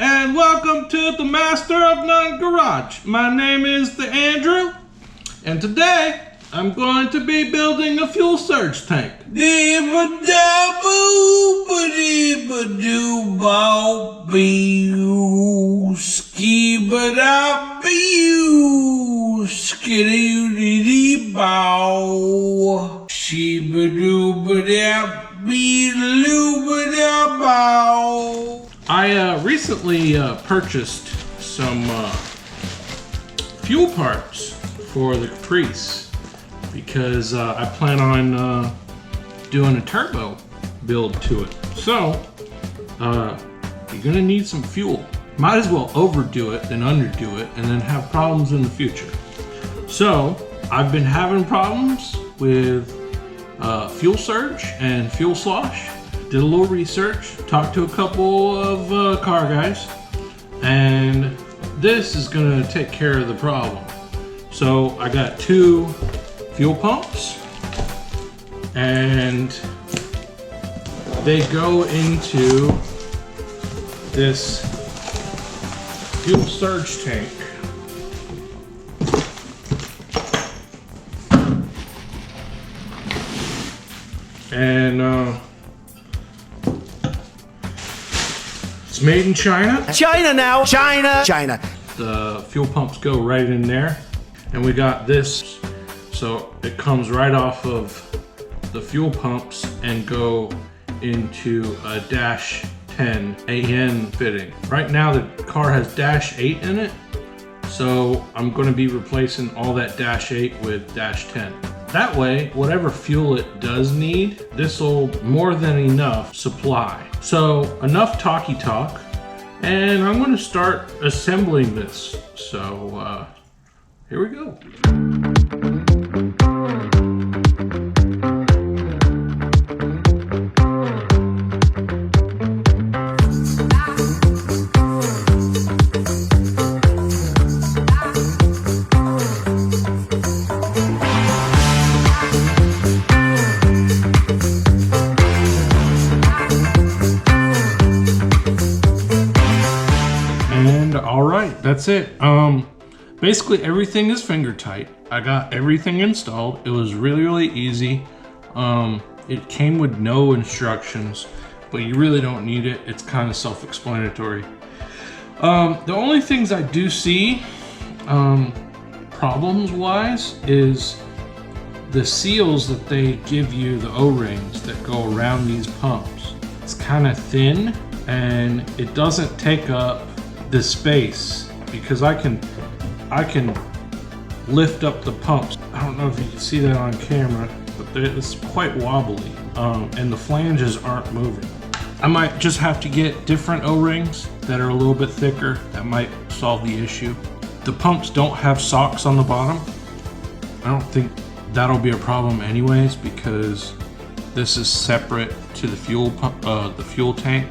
and welcome to the Master of None Garage. My name is the Andrew, and today I'm going to be building a fuel surge tank. I recently purchased some fuel parts for the Caprice because I plan on doing a turbo build to it. So you're gonna need some fuel. Might as well overdo it than underdo it and then have problems in the future. So I've been having problems with fuel surge and fuel slosh. Did a little research, talked to a couple of car guys, and this is gonna take care of the problem. So I got 2 fuel pumps, and they go into this fuel surge tank. And it's made in China. China now, China. The fuel pumps go right in there, and we got this, so it comes right off of the fuel pumps and go into a dash 10 AN fitting. Right now the car has dash 8 in it, so I'm going to be replacing all that dash 8 with dash 10. That way, whatever fuel it does need, this will more than enough supply. So enough talky talk, and I'm going to start assembling this. So here we go. All right, that's it. Basically everything is finger tight. I got everything installed. It was really easy. It came with no instructions, but you really don't need it. It's kind of self-explanatory. The only things I do see problems wise is the seals that they give you, the O-rings that go around these pumps. It's kind of thin and it doesn't take up the space, because I can lift up the pumps. I don't know if you can see that on camera, but it's quite wobbly, and the flanges aren't moving. I might just have to get different O-rings that are a little bit thicker. That might solve the issue. The pumps don't have socks on the bottom. I don't think that'll be a problem anyways, because this is separate to the fuel pump, the fuel tank.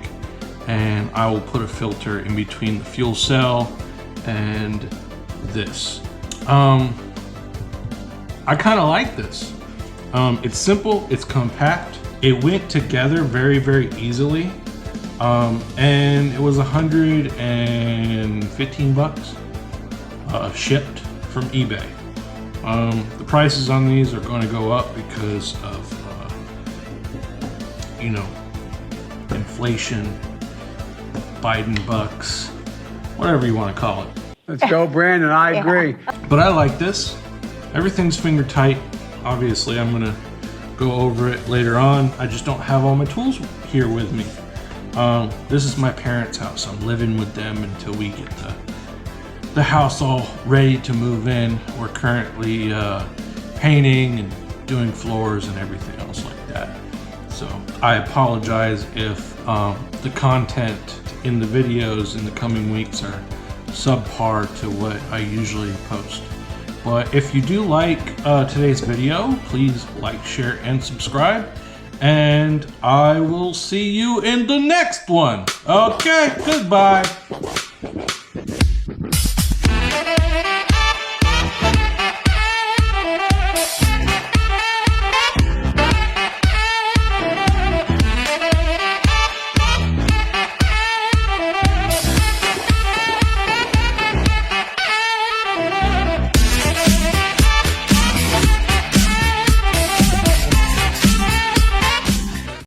And I will put a filter in between the fuel cell and this. I kind of like this. It's simple, it's compact. It went together very easily. And it was 115 bucks shipped from eBay. The prices on these are going to go up because of, you know, inflation, Biden bucks, whatever you want to call it. Let's go, Brandon. I agree. But I like this. Everything's finger tight. Obviously, I'm gonna go over it later on. I just don't have all my tools here with me. This is my parents' house. I'm living with them until we get the house all ready to move in. We're currently painting and doing floors and everything else like that. So I apologize if the content in the videos in the coming weeks are subpar to what I usually post. But if you do like today's video, please like, share, and subscribe. And I will see you in the next one. Okay, goodbye.